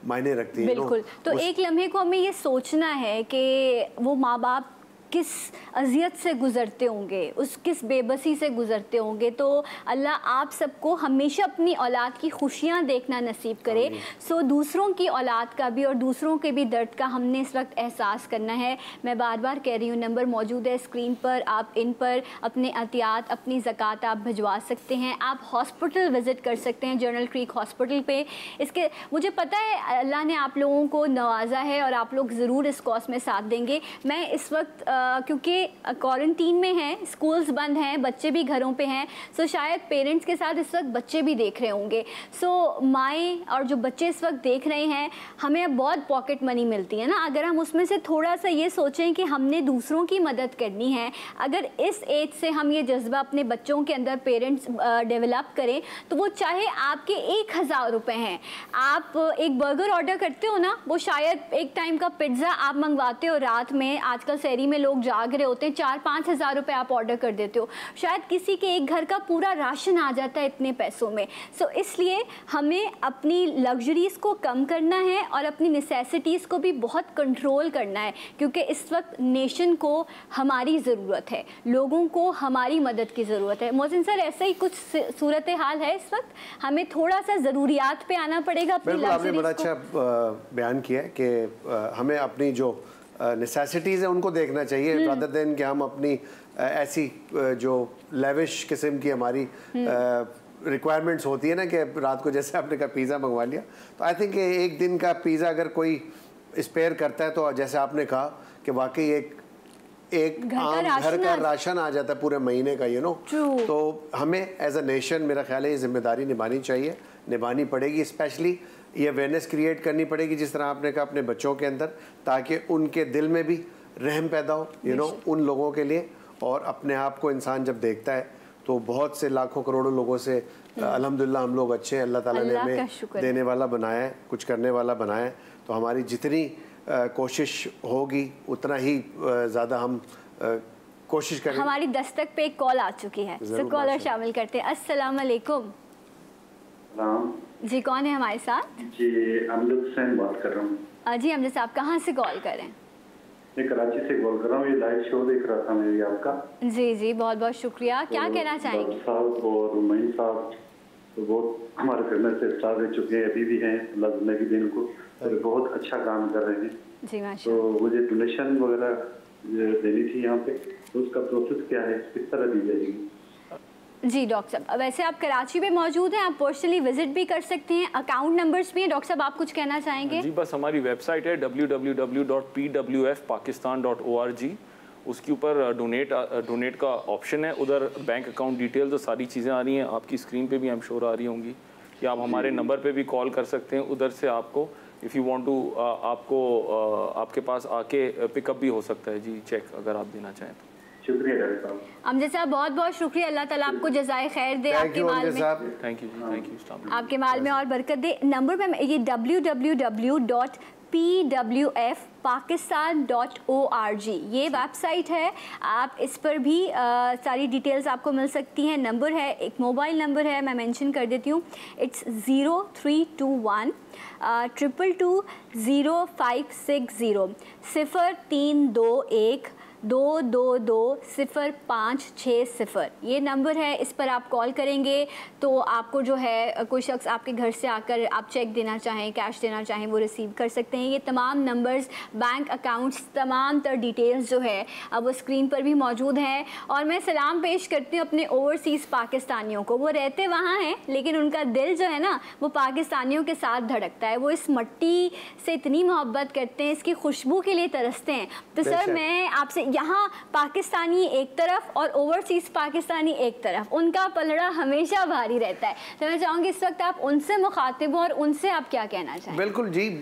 मायने रखती है। बिल्कुल। तो एक लम्हे को हमें ये सोचना है कि वो माँ बाप किस अजियत से गुज़रते होंगे, किस बेबसी से गुज़रते होंगे। तो अल्लाह आप सबको हमेशा अपनी औलाद की खुशियाँ देखना नसीब करे। सो दूसरों की औलाद का भी और दूसरों के भी दर्द का हमने इस वक्त एहसास करना है। मैं बार बार कह रही हूँ, नंबर मौजूद है स्क्रीन पर, आप इन पर अपने अतियात, अपनी ज़कात आप भिजवा सकते हैं। आप हॉस्पिटल विज़िट कर सकते हैं, जनरल क्रीक हॉस्पिटल पे। इसके मुझे पता है अल्लाह ने आप लोगों को नवाजा है और आप लोग ज़रूर इस कॉज में साथ देंगे। मैं इस वक्त क्योंकि क्वारंटीन में हैं, स्कूल्स बंद हैं, बच्चे भी घरों पे हैं, सो शायद पेरेंट्स के साथ इस वक्त बच्चे भी देख रहे होंगे। सो माएँ और जो बच्चे इस वक्त देख रहे हैं, हमें अब बहुत पॉकेट मनी मिलती है ना, अगर हम उसमें से थोड़ा सा ये सोचें कि हमने दूसरों की मदद करनी है, अगर इस एज से हम ये जज्बा अपने बच्चों के अंदर पेरेंट्स डेवलप करें, तो वो चाहे आपके 1000 रुपये हैं, आप एक बर्गर ऑर्डर करते हो ना, वो शायद एक टाइम का पिज्ज़ा आप मंगवाते हो रात में, आजकल शहरी में लोग जाग रहे होते हैं, 4-5 हज़ार रुपये आप ऑर्डर कर देते हो, शायद किसी के एक घर का पूरा राशन आ जाता है इतने पैसों में। सो इसलिए हमें अपनी लग्जरीज़ को कम करना है और अपनी नेसेसिटीज़ को भी बहुत कंट्रोल करना है, क्योंकि इस वक्त नेशन को हमारी ज़रूरत है, लोगों को हमारी मदद की ज़रूरत है। मोहसिन सर, ऐसा ही कुछ सूरत हाल है इस वक्त, हमें थोड़ा सा ज़रूरियात पे आना पड़ेगा। बिल्कुल, आपने बड़ा अच्छा बयान किया है कि हमें अपनी जो नेसेसिटीज़ है उनको देखना चाहिए, रादर देन कि हम अपनी ऐसी जो लेविश किस्म की हमारी रिक्वायरमेंट्स होती है ना, कि रात को जैसे आपने कहा पिज़्ज़ा मंगवा लिया, तो आई थिंक एक दिन का पिज़्ज़ा अगर कोई स्पेयर करता है तो जैसे आपने कहा कि वाकई एक आम घर का राशन आ जाता है पूरे महीने का, तो हमें एज अ नेशन मेरा ख्याल है ये जिम्मेदारी निभानी चाहिए, निभानी पड़ेगी। स्पेशली ये अवेयरनेस क्रिएट करनी पड़ेगी जिस तरह आपने कहा अपने बच्चों के अंदर, ताकि उनके दिल में भी रहम पैदा हो उन लोगों के लिए। और अपने आप को इंसान जब देखता है तो बहुत से लाखों करोड़ों लोगों से अल्हम्दुलिल्लाह हम लोग अच्छे हैं, अल्लाह ताला ने हमें देने वाला बनाया है, कुछ करने वाला बनाया है। तो हमारी जितनी कोशिश होगी उतना ही ज़्यादा हम कोशिश करें। हमारी दस्तक पे एक कॉल आ चुकी है, सो कॉलर शामिल करते हैं। अस्सलाम वालेकुम जी, कौन है हमारे साथ? जी, अमजद हुसैन बात कर रहा हूँ। जी अमजद साहब, कहाँ से कॉल कर रहे हैं? मैं कराची से कॉल कर रहा हूँ, ये लाइव शो देख रहा था मैं आपका। जी जी, बहुत बहुत शुक्रिया। क्या कहना चाहेंगे? साहब और महीन साहब तो बहुत हमारे घर में से स्टार रह चुके हैं, अभी भी हैं, अल्लाह जिंदगी देने को, और बहुत अच्छा काम कर रहे हैं जी माशाल्लाह। तो मुझे डोनेशन वगैरह देनी थी यहाँ पे, तो उसका प्रोसेस क्या है, किस तरह दी जाएगी? जी डॉक्टर साहब, वैसे आप कराची में मौजूद हैं, आप पर्सनली विजिट भी कर सकते हैं, अकाउंट नंबर्स भी हैं। डॉक्टर साहब आप कुछ कहना चाहेंगे? जी बस हमारी वेबसाइट है www.pwfpakistan.org, उसके ऊपर डोनेट का ऑप्शन है, उधर बैंक अकाउंट डिटेल्स और सारी चीज़ें आ रही हैं, आपकी स्क्रीन पे भी आई एम श्योर आ रही होंगी, कि आप हमारे नंबर पे भी कॉल कर सकते हैं, उधर से आपको इफ़ यू वांट टू आपको आपके पास आके पिकअप भी हो सकता है जी चेक, अगर आप देना चाहें तो। शुक्रिया डॉक्टर साहब। अमजद साहब बहुत बहुत शुक्रिया, अल्लाह ताला आपको जज़ाए खैर दे, आपके माल में थैंक यू आपके माल में और बरकत दे। नंबर पे ये www.pwfpakistan.org ये वेबसाइट है, आप इस पर भी सारी डिटेल्स आपको मिल सकती हैं। नंबर है, एक मोबाइल नंबर है, मैं मेंशन कर देती हूँ, इट्स 0321 2220560 0321 2220560 ये नंबर है। इस पर आप कॉल करेंगे तो आपको जो है कोई शख्स आपके घर से आकर आप चेक देना चाहें, कैश देना चाहें, वो रिसीव कर सकते हैं। ये तमाम नंबर्स, बैंक अकाउंट्स, तमाम तर डिटेल्स जो है अब वो स्क्रीन पर भी मौजूद हैं। और मैं सलाम पेश करती हूँ अपने ओवरसीज़ पाकिस्तानियों को, वो रहते वहाँ हैं लेकिन उनका दिल जो है ना वो पाकिस्तानियों के साथ धड़कता है, वो इस मिट्टी से इतनी मोहब्बत करते हैं, इसकी खुशबू के लिए तरसते हैं। तो सर मैं आपसे, यहाँ पाकिस्तानी एक तरफ और ओवरसीज पाकिस्तानी एक तरफ, उनका पलड़ा हमेशा भारी रहता है, तो मैं चाहूँगी इस वक्त आप उनसे मुखातिब हो और उनसे आप क्या कहना चाहें? बिल्कुल जी,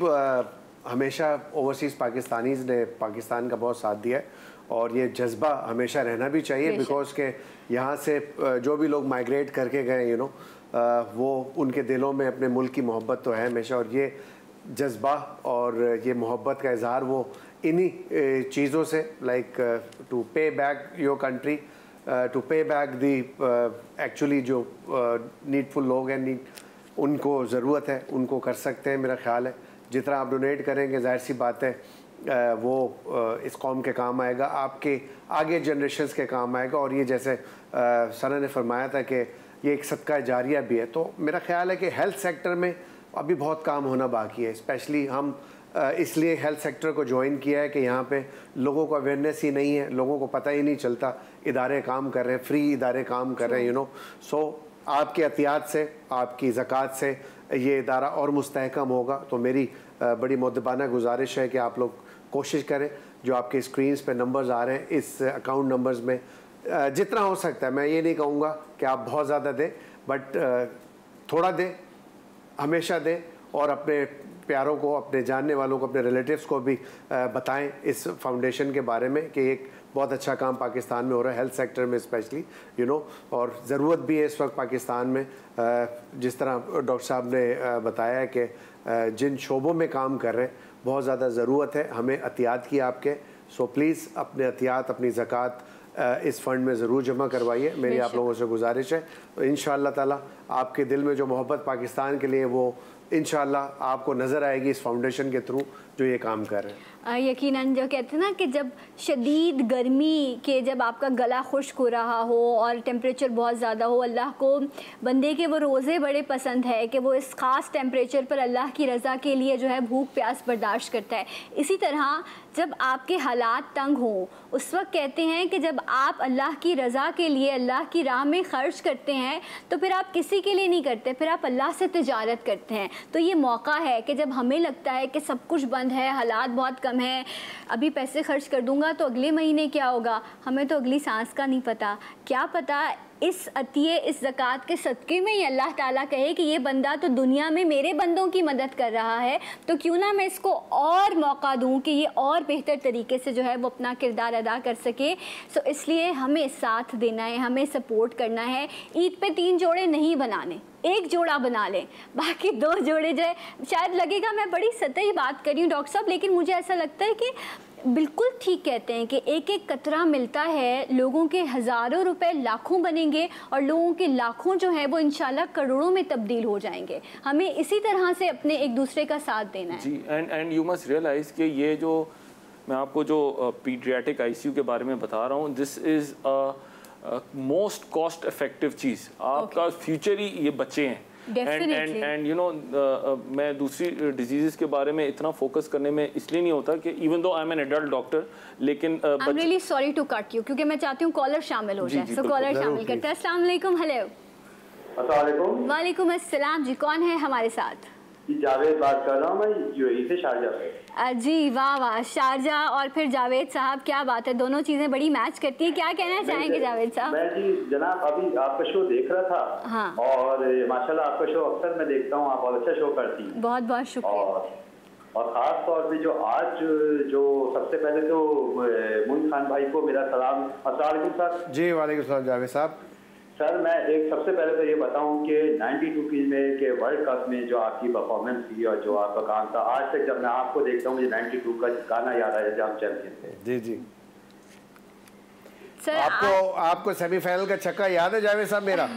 हमेशा ओवरसीज़ पाकिस्तानीज़ ने पाकिस्तान का बहुत साथ दिया है और ये जज्बा हमेशा रहना भी चाहिए, बिकॉज के यहाँ से जो भी लोग माइग्रेट करके गए वो उनके दिलों में अपने मुल्क की मोहब्बत तो है हमेशा, और ये जज्बा और ये मोहब्बत का इजहार वो इन्हीं चीज़ों से, लाइक टू पे बैक योर कंट्री, टू पे बैक दी एक्चुअली जो नीडफुल लोग हैं, उनको ज़रूरत है, उनको कर सकते हैं। मेरा ख्याल है जितना आप डोनेट करेंगे जाहिर सी बात है वो इस कौम के काम आएगा, आपके आगे जनरेशन्स के काम आएगा। और ये जैसे सना ने फरमाया था कि ये एक सदका जारिया भी है, तो मेरा ख्याल है कि हेल्थ सेक्टर में अभी बहुत काम होना बाकी है। स्पेशली हम इसलिए हेल्थ सेक्टर को ज्वाइन किया है कि यहाँ पे लोगों को अवेयरनेस ही नहीं है, लोगों को पता ही नहीं चलता इदारे काम कर रहे हैं, फ्री इदारे काम कर रहे हैं सो आपके एहतियात से, आपकी ज़कात से ये इदारा और मुस्तहकम होगा। तो मेरी बड़ी मुद्दबाना गुजारिश है कि आप लोग कोशिश करें, जो आपके स्क्रीन्स पे नंबर्स आ रहे हैं इस अकाउंट नंबर्स में जितना हो सकता है, मैं ये नहीं कहूँगा कि आप बहुत ज़्यादा दें, बट थोड़ा दें, हमेशा दें, और अपने प्यारों को, अपने जानने वालों को, अपने रिलेटिव्स को भी बताएं इस फाउंडेशन के बारे में कि एक बहुत अच्छा काम पाकिस्तान में हो रहा है, हेल्थ सेक्टर में स्पेशली और ज़रूरत भी है इस वक्त पाकिस्तान में। जिस तरह डॉक्टर साहब ने बताया है कि जिन शोबों में काम कर रहे हैं बहुत ज़्यादा ज़रूरत है हमें एहतियात की आपके। सो प्लीज़ अपने एहतियात, अपनी ज़कात इस फंड में ज़रूर जमा करवाइए, मेरी आप लोगों से गुजारिश है। तो इंशाअल्लाह ताला आपके दिल में जो मोहब्बत पाकिस्तान के लिए वो इंशाअल्लाह आपको नज़र आएगी इस फाउंडेशन के थ्रू जो ये काम कर रहे हैं। यकीनन जो कहते हैं ना कि जब शदीद गर्मी के, जब आपका गला खुश्क हो रहा हो और टेम्परेचर बहुत ज़्यादा हो, अल्लाह को बंदे के वो रोज़े बड़े पसंद है कि वो इस ख़ास टेम्परेचर पर अल्लाह की रज़ा के लिए जो है भूख प्यास बर्दाश्त करता है। इसी तरह जब आपके हालात तंग हों उस वक्त कहते हैं कि जब आप अल्लाह की रज़ा के लिए अल्लाह की राह में ख़र्च करते हैं तो फिर आप किसी के लिए नहीं करते, फिर आप अल्लाह से तिजारत करते हैं। तो ये मौका है कि जब हमें लगता है कि सब कुछ बंद है, हालात बहुत कम है, अभी पैसे खर्च कर दूंगा तो अगले महीने क्या होगा, हमें तो अगली सांस का नहीं पता, क्या पता इस अतिये, इस ज़कात के सदक़े में ही अल्लाह ताला कहे कि ये बंदा तो दुनिया में मेरे बंदों की मदद कर रहा है, तो क्यों ना मैं इसको और मौका दूं कि ये और बेहतर तरीके से जो है वो अपना किरदार अदा कर सके। सो इसलिए हमें साथ देना है, हमें सपोर्ट करना है। ईद पे 3 जोड़े नहीं बनाने, एक जोड़ा बना लें, बाकी 2 जोड़े जो है, शायद लगेगा मैं बड़ी सतही बात कर रही हूँ डॉक्टर साहब, लेकिन मुझे ऐसा लगता है कि बिल्कुल ठीक कहते हैं कि एक एक कतरा मिलता है, लोगों के हज़ारों रुपए लाखों बनेंगे और लोगों के लाखों जो है वो इंशाल्लाह करोड़ों में तब्दील हो जाएंगे। हमें इसी तरह से अपने एक दूसरे का साथ देना है जी। एंड यू मस्ट रियलाइज़ कि ये जो मैं आपको जो पीडियाट्रिक आईसीयू के बारे में बता रहा हूँ, this is most cost effective चीज़। आपका फ्यूचर ही ये बच्चे हैं, एंड यू नो मैं दूसरी डिजीज़ के बारे में इतना फोकस करने में इसलिए नहीं होता कि even though I am an adult doctor, लेकिन I am really sorry to cut you, क्योंकि मैं चाहती हूँ कॉलर शामिल हो जाए। सो कॉलर शामिल करते हैं। अस्सलाम वालेकुम। हेलो। वालेकुम अस्सलाम जी, कौन है हमारे साथ? जावेद बात कर रहा हूँ मैं यूएई से, शारजा से। जी वाह वाह, शारजा और फिर जावेद साहब, क्या बात है, दोनों चीजें बड़ी मैच करती हैं। क्या कहना चाहेंगे जावेद साहब? मैं जी जनाब अभी आपका शो देख रहा था। हाँ। और माशाल्लाह आपका शो अक्सर मैं देखता हूँ, आप बहुत अच्छा शो करती हैं। बहुत बहुत शुक्रिया। और खास तौर पे जो आज जो सबसे पहले तो मोइन खान भाई को मेरा सलाम। अस्सलाम वालेकुम सर। जी वालेकुम सलाम जावेद साहब। सर मैं एक सबसे पहले तो ये बताऊं कि 92 में के वर्ल्ड कप में जो आपकी परफॉर्मेंस थी और जो आपका काम था, आज तक जब मैं आपको देखता हूँ मुझे 92 का गाना याद आ जाता है, हम चैंपियन थे। जी जी सर। आपको सेमीफाइनल का छक्का याद है जावेद साहब मेरा?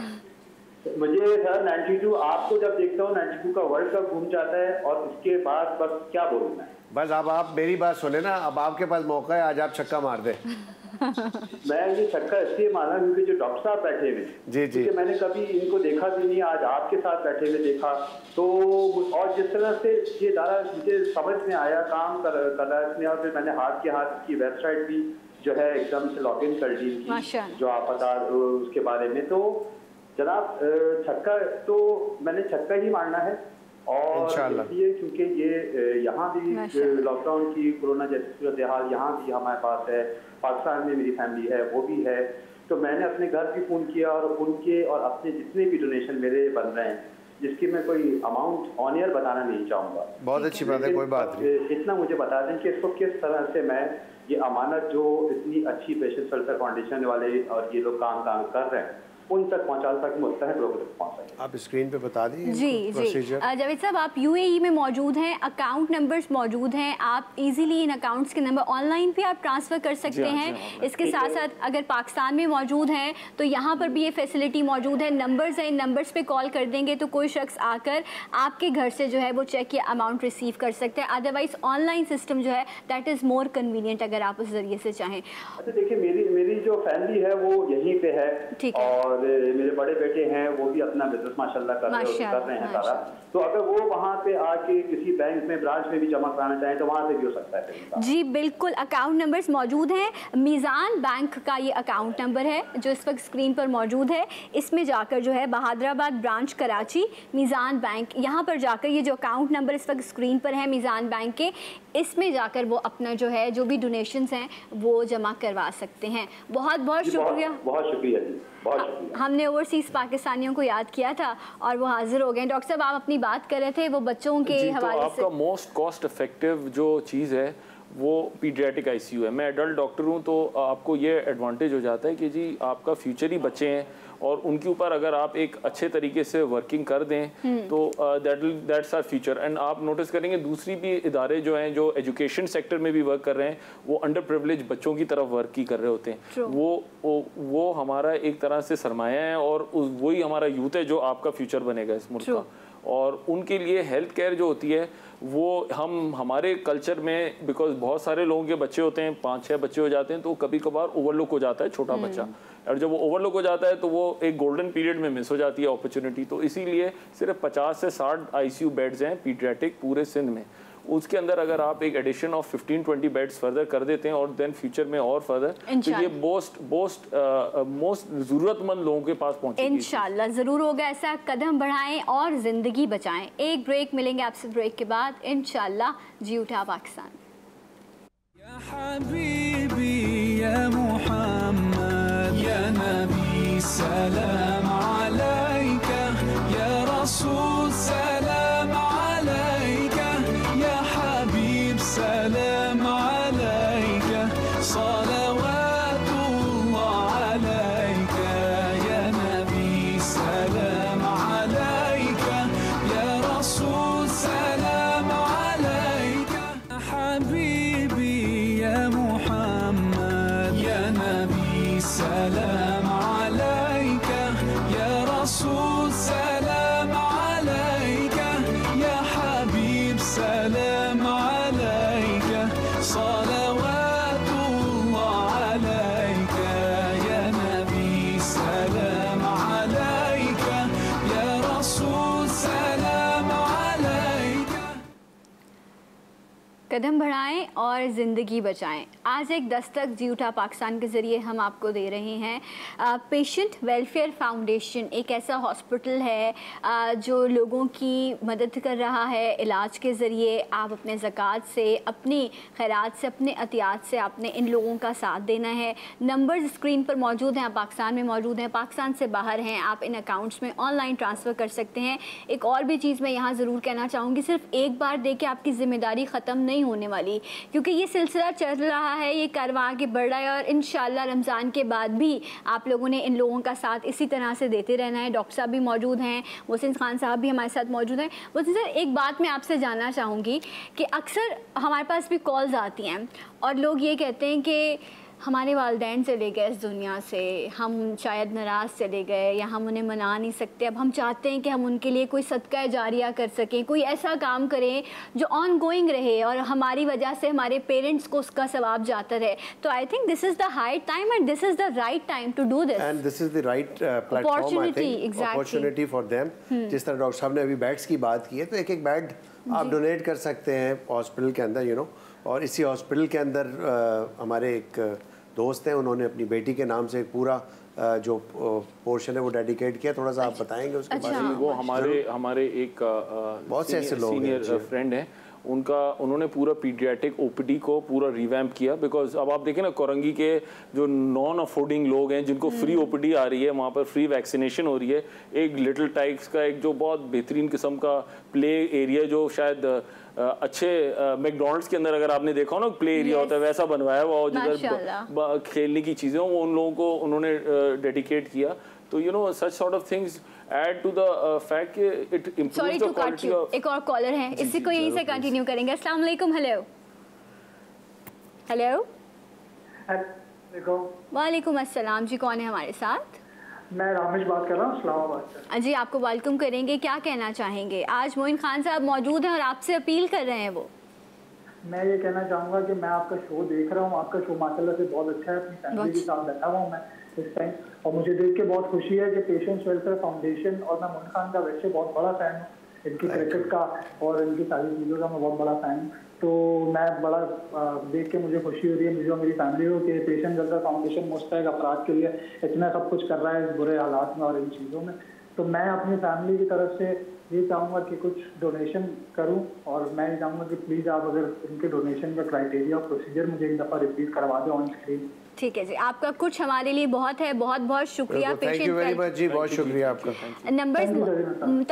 मुझे सर 92 आपको जब देखता हूँ 92 का वर्ल्ड कप घूम जाता है और उसके बाद बस क्या बोलूँ मैं। बस अब आप मेरी बात सुने ना, अब आपके पास मौका है, आज आप छक्का मार दे। मैं ये छक्का इसलिए माना क्योंकि जो डॉक्टर साहब बैठे हुए, जी जी, मैंने कभी इनको देखा भी नहीं, आज आपके साथ बैठे हुए देखा तो, और जिस तरह से ये दारा मुझे समझ में आया काम कर रहा है इसमें, और फिर मैंने हाथ की वेबसाइट भी जो है एकदम से लॉग इन कर दी जो आप बता उसके बारे में। तो जनाब छक्का तो मैंने छक्का ही मारना है, और इसलिए क्योंकि ये यहाँ भी लॉकडाउन की कोरोना जैसी सूरत हाल यहाँ भी हमारे पास है, पाकिस्तान में मेरी फैमिली है वो भी है, तो मैंने अपने घर भी फ़ोन किया और उनके और अपने जितने भी डोनेशन मेरे बन रहे हैं, जिसकी मैं कोई अमाउंट ऑन एयर बताना नहीं चाहूँगा। बहुत अच्छी बात है, कोई बात नहीं। इतना मुझे बता दें कि इसको किस तरह से मैं ये अमानत जो इतनी अच्छी पेशेंट वेलफेयर फाउंडेशन वाले और ये लोग काम कर रहे हैं उन तक पहुंचा तक मुस्तहक लोगों तक पहुंचाएं। आप स्क्रीन पे बता दी। जी जी जावेद साहब, आप यूएई में मौजूद हैं, अकाउंट नंबर्स मौजूद हैं, आप इजीली इन अकाउंट्स के नंबर ऑनलाइन भी आप ट्रांसफ़र कर सकते हैं। इसके साथ साथ अगर पाकिस्तान में मौजूद हैं तो यहाँ पर भी ये फैसिलिटी मौजूद है। नंबर्स हैं, इन नंबर्स पे कॉल कर देंगे तो कोई शख्स आकर आपके घर से जो है वो चेक या अमाउंट रिसीव कर सकते हैं। अदरवाइज ऑनलाइन सिस्टम जो है दैट इज़ मोर कन्वीनियंट अगर आप उस जरिए से चाहें। अच्छा देखिए, मेरी जो फैमिली है वो यहीं पे है, ठीक है, और मेरे बड़े बेटे हैं वो भी अपना बिजनेस माशाल्लाह कर रहे हैं सारा, तो अगर वो वहाँ पे आके किसी बैंक में ब्रांच में भी जमा कराना चाहें तो वहाँ से भी हो सकता है। जी बिल्कुल, अकाउंट नंबर्स मौजूद हैं। मीज़ान बैंक का ये अकाउंट नंबर है जो इस वक्त स्क्रीन पर मौजूद है। इसमें जाकर जो है बहादुराबाद ब्रांच कराची मीज़ान बैंक, यहाँ पर जाकर ये जो अकाउंट नंबर इस वक्त स्क्रीन पर है मीज़ान बैंक के, इसमें जाकर वो अपना जो है जो भी डोनेशंस हैं वो जमा करवा सकते हैं। बहुत बहुत शुक्रिया। बहुत शुक्रिया जी, बहुत शुक्रिया। हमने ओवरसीज़ पाकिस्तानियों को याद किया था और वो हाजिर हो गए। डॉक्टर साहब आप अपनी बात कर रहे थे वो बच्चों के हवाले से। आपका मोस्ट कॉस्ट इफेक्टिव जो चीज़ है वो पीडियाट्रिक आईसीयू है। मैं एडल्ट डॉक्टर हूँ तो आपको ये एडवांटेज हो जाता है कि जी आपका फ्यूचर ही बच्चे हैं और उनके ऊपर अगर आप एक अच्छे तरीके से वर्किंग कर दें तो दैट्स आवर फ्यूचर। एंड आप नोटिस करेंगे दूसरी भी इदारे जो हैं जो एजुकेशन सेक्टर में भी वर्क कर रहे हैं वो अंडर प्रिविलेज बच्चों की तरफ वर्क ही कर रहे होते हैं। वो हमारा एक तरह से सरमाया है और वही हमारा यूथ है जो आपका फ्यूचर बनेगा इस मुल्क का। और उनके लिए हेल्थ केयर जो होती है वो हमारे कल्चर में बिकॉज बहुत सारे लोगों के बच्चे होते हैं, 5-6 बच्चे हो जाते हैं तो कभी कभार ओवरलुक हो जाता है छोटा बच्चा, और जब वो ओवरलुक हो जाता है तो वो एक गोल्डन पीरियड में मिस हो जाती है अपॉर्चुनिटी। तो इसीलिए सिर्फ 50 से 60 आईसीयू बेड्स हैं पीडियाट्रिक पूरे सिंध में। उसके अंदर अगर आप एक एडिशन ऑफ 15-20 बेड्स फर्दर कर देते हैं और देन फ्यूचर में और फर्दर तो ये मोस्ट ज़रूरतमंद लोगों के पास पहुंचेगी। इंशाल्लाह ज़रूर होगा ऐसा, कदम बढ़ाएं और ज़िंदगी बचाएं। एक ब्रेक मिलेंगे आपसे, ब्रेक के बाद इंशाल्लाह जी उठा पाकिस्तान। या हबीबी या मुहम्मद या नबी सलाम अलैका या रसूल सलाम अलैका या हबीब सलाम अलैका सलवातुल्लाह अलैका या नबी सलाम अलैका या रसूल सलाम अलैका हबीबी या मुहम्मद कदम बढ़ाएं और ज़िंदगी बचाएं। आज एक दस्तक जी उठा पाकिस्तान के ज़रिए हम आपको दे रहे हैं। पेशेंट वेलफेयर फाउंडेशन एक ऐसा हॉस्पिटल है जो लोगों की मदद कर रहा है इलाज के ज़रिए। आप अपने ज़कात से, अपनी खैरात से, अपने अतियात से आपने इन लोगों का साथ देना है। नंबर्स स्क्रीन पर मौजूद हैं। आप पाकिस्तान में मौजूद हैं, पाकिस्तान से बाहर हैं, आप इन अकाउंट्स में ऑनलाइन ट्रांसफ़र कर सकते हैं। एक और भी चीज़ मैं यहाँ ज़रूर कहना चाहूँगी, सिर्फ एक बार दे के आपकी ज़िम्मेदारी ख़त्म नहीं होने वाली, क्योंकि ये सिलसिला चल रहा है, ये कारवां आगे बढ़ रहा है और इंशाल्लाह रमज़ान के बाद भी आप लोगों ने इन लोगों का साथ इसी तरह से देते रहना है। डॉक्टर साहब भी मौजूद हैं, मोहसिन खान साहब भी हमारे साथ मौजूद हैं। मोहसिन सर, एक बात मैं आपसे जानना चाहूँगी कि अक्सर हमारे पास भी कॉल्स आती हैं और लोग ये कहते हैं कि हमारे वालिदैन चले गए इस दुनिया से, हम शायद नाराज़ चले गए या हम उन्हें मना नहीं सकते, अब हम चाहते हैं कि हम उनके लिए कोई सदका जारिया कर सकें, कोई ऐसा काम करें जो ऑन गोइंग रहे और हमारी वजह से हमारे पेरेंट्स को उसका सवाब जाता रहे। तो I think this is the high time and this is the right time to do this and this is the right platform, I think opportunity for them. जिस तरह डॉक्टर साहब ने अभी बेड्स की बात की है, तो एक बेड आप डोनेट कर सकते हैं हॉस्पिटल के अंदर, यू नो। और इसी हॉस्पिटल के अंदर हमारे एक दोस्त हैं, उन्होंने अपनी बेटी के नाम से एक पूरा जो पोर्शन है वो डेडिकेट किया। थोड़ा सा आप बताएंगे उसके बारे में? वो हमारे एक बहुत से ऐसे लोग सीनियर फ्रेंड हैं, उन्होंने पूरा पीडियाट्रिक ओपीडी को पूरा रिवैम्प किया। बिकॉज अब आप देखें ना, कोरंगी के जो नॉन अफोर्डिंग लोग हैं जिनको फ्री ओपीडी आ रही है, वहाँ पर फ्री वैक्सीनेशन हो रही है। एक लिटिल टाइग्स का एक जो बहुत बेहतरीन किस्म का प्ले एरिया, जो शायद अच्छे मैकडॉनल्ड्स के अंदर अगर आपने देखा हो ना प्ले एरिया होता है, वैसा बनवाया हुआ जिधर खेलने की चीज़ें वो उन लोगों को उन्होंने डेडिकेट किया। तो you know such sort of things add to the fact कि it improves the quality of. एक और कॉलर है, इसी को यहीं से कंटिन्यू करेंगे। अस्सलाम वालेकुम। Hello hello. वालेकुम अस्सलाम जी, कौन है हमारे साथ? मैं रामेश बात कर रहा हूँ इस्लामाबाद से। जी, आपको वेलकम करेंगे, क्या कहना चाहेंगे? आज मोइन खान साहब मौजूद हैं और आपसे अपील कर रहे हैं वो। मैं ये कहना चाहूँगा कि मैं आपका शो देख रहा हूँ, आपका शो माशाल्लाह से बहुत अच्छा है। अपनी फैमिली के साथ बैठा हुआ हूँ मैं इस टाइम, और मुझे देख के बहुत खुशी है कि पेशेंट्स वेलफेयर फाउंडेशन, और मैं मोइन खान का वैसे बहुत बड़ा फ़ैन हूँ, इनकी क्रिकेट का और इनकी सारी चीज़ों का मैं बहुत बड़ा फ़ैन हूँ। तो मैं बड़ा देख के मुझे खुशी हो रही है, मुझे और मेरी फैमिली को, कि पेशेंट वेलफेयर फाउंडेशन मुस्तैक अफराद के लिए इतना सब कुछ कर रहा है इस बुरे हालात में और इन चीज़ों में। तो मैं अपनी फैमिली की तरफ से ये चाहूँगा कि कुछ डोनेशन करूँ, और मैं ये चाहूँगा कि प्लीज़ आप अगर इनके डोनेशन का क्राइटेरिया और प्रोसीजर मुझे एक दफ़ा रिपीट करवा दें ऑन स्क्रीन। ठीक है जी, आपका कुछ हमारे लिए बहुत है, बहुत बहुत शुक्रिया। थैंक यू वेरी मच जी, बहुत शुक्रिया आपका।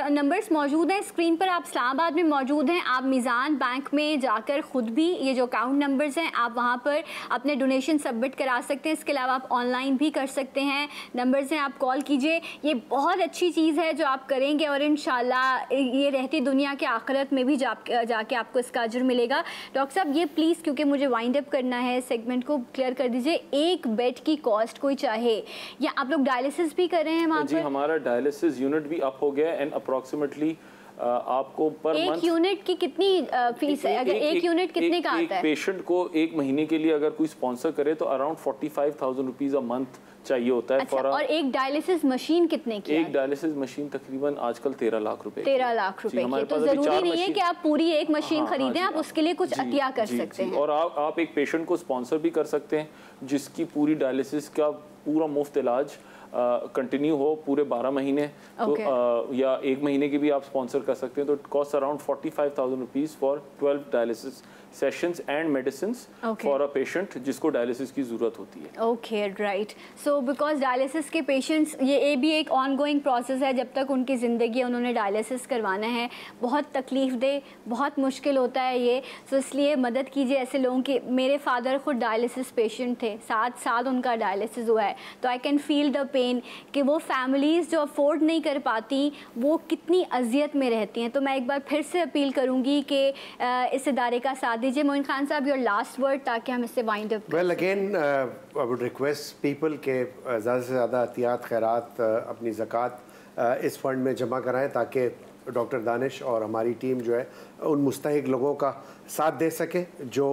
नंबर्स मौजूद हैं स्क्रीन पर। आप इस्लामाबाद में मौजूद हैं, आप मीज़ान बैंक में जाकर ख़ुद भी ये जो अकाउंट नंबर्स हैं आप वहाँ पर अपने डोनेशन सबमिट करा सकते हैं। इसके अलावा आप ऑनलाइन भी कर सकते हैं। नंबर्स हैं, आप कॉल कीजिए। ये बहुत अच्छी चीज़ है जो आप करेंगे और इंशाल्लाह ये रहती दुनिया के आखिरत में भी जाके आपको इसका अजर मिलेगा। डॉक्टर साहब, ये प्लीज़, क्योंकि मुझे वाइंड अप करना है, सेगमेंट को क्लियर कर दीजिए। एक बेड की कॉस्ट कोई चाहे, या आप लोग डायलिसिस भी कर रहे हैं वहाँ पर? जी, हमारा डायलिसिस यूनिट भी अप हो गया एंड अप्रोक्सीमेटली आपको पर एक मंथ यूनिट की कितनी फीस है? अगर एक यूनिट कितने का आता है? पेशेंट को एक महीने के लिए अगर कोई स्पॉन्सर करे तो अराउंड 45,000 रुपीज़ अ मंथ चाहिए होता है। अच्छा, और एक डायलिसिस मशीन कितने की? एक डायलिसिस मशीन तकरीबन आजकल 13 लाख रुपए। 13 लाख रुपए की। तो जरूरी नहीं है कि आप पूरी एक मशीन खरीदें, आप उसके लिए कुछ अतिया कर सकते हैं। और आप एक पेशेंट को स्पॉन्सर भी कर सकते हैं जिसकी पूरी डायलिसिस का पूरा मुफ्त इलाज कंटिन्यू हो पूरे 12 महीने। तो या एक महीने की भी आप स्पॉन्सर कर सकते हैं। तो it cost around 45,000 rupees for 12 dialysis sessions and medicines for a patient जिसको डायलिसिस की ज़रूरत होती है। Okay, right. So because dialysis के पेशेंट्स, ये भी एक ऑन गोइंग प्रोसेस है। जब तक उनकी ज़िंदगी उन्होंने डायलिसिस करवाना है, बहुत तकलीफ़ दे, बहुत मुश्किल होता है ये। सो इसलिए मदद कीजिए ऐसे लोगों की। मेरे फादर खुद डायलिसिस पेशेंट थे, 7 साल उनका डायलिसिस हुआ है। तो I can feel the pain कि वो फैमिलीज़ जो अफोर्ड नहीं कर पाती वो कितनी अजियत में रहती हैं। तो मैं एक बार फिर से अपील करूँगी कि इस इदारे का साथ दीजिए। मोइन खान साहब, योर लास्ट वर्ड, ताकि हम इससे wind up. Well again I would request people के ज़्यादा से ज़्यादा एहतियात खैरात अपनी ज़कात इस फंड में जमा कराएं ताकि डॉक्टर दानिश और हमारी टीम जो है उन मुस्तहिक लोगों का साथ दे सके जो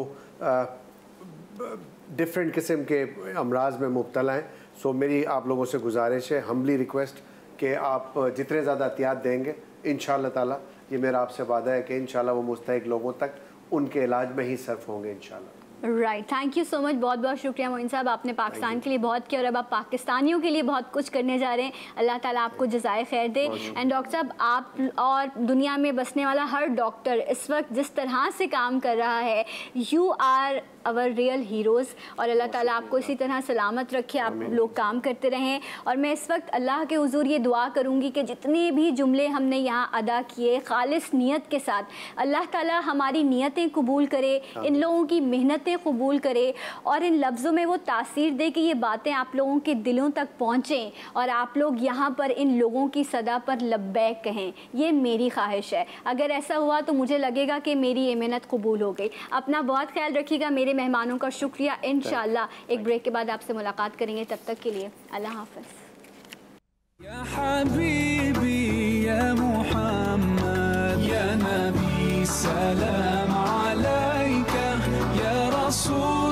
डिफरेंट किस्म के अमराज में मुब्तला हैं। सो मेरी आप लोगों से गुजारिश है, हम्बली रिक्वेस्ट, कि आप जितने ज़्यादा एहतियात देंगे इंशाअल्लाह ताला, ये मेरा आपसे वादा है कि इंशाअल्लाह वो मुस्तहिक लोगों तक उनके इलाज में ही सर्फ होंगे इंशाल्लाह। Right, thank you so much, बहुत बहुत शुक्रिया मोइन साहब, आपने पाकिस्तान के लिए बहुत किया और अब आप पाकिस्तानियों के लिए बहुत कुछ करने जा रहे हैं। अल्लाह ताला आपको जज़ाए खैर दे। एंड डॉक्टर साहब, आप और दुनिया में बसने वाला हर डॉक्टर इस वक्त जिस तरह से काम कर रहा है, you are our real heroes, और अल्लाह ताला आपको इसी तरह सलामत रखे, आप लोग काम करते रहें। और मैं इस वक्त अल्लाह के हुजूर ये दुआ करूँगी कि जितने भी जुमले हमने यहाँ अदा किए खालिस नीयत के साथ, अल्लाह ताला हमारी नीयतें कबूल करे, इन लोगों की मेहनतें कबूल करे और इन लफ्ज़ों में वो तासीर दे कि ये बातें आप लोगों के दिलों तक पहुँचें और आप लोग यहाँ पर इन लोगों की सदा पर लब्बैक कहें। ये मेरी ख्वाहिश है। अगर ऐसा हुआ तो मुझे लगेगा कि मेरी ये मेहनत कबूल हो गई। अपना बहुत ख्याल रखिएगा। मेरे मेहमानों का शुक्रिया। इंशाअल्लाह एक ब्रेक के बाद आपसे मुलाकात करेंगे। तब तक के लिए अल्लाह हाफ़िज़। या हबीबी या मुहम्मद या नबी सलाम अलैका या रसूल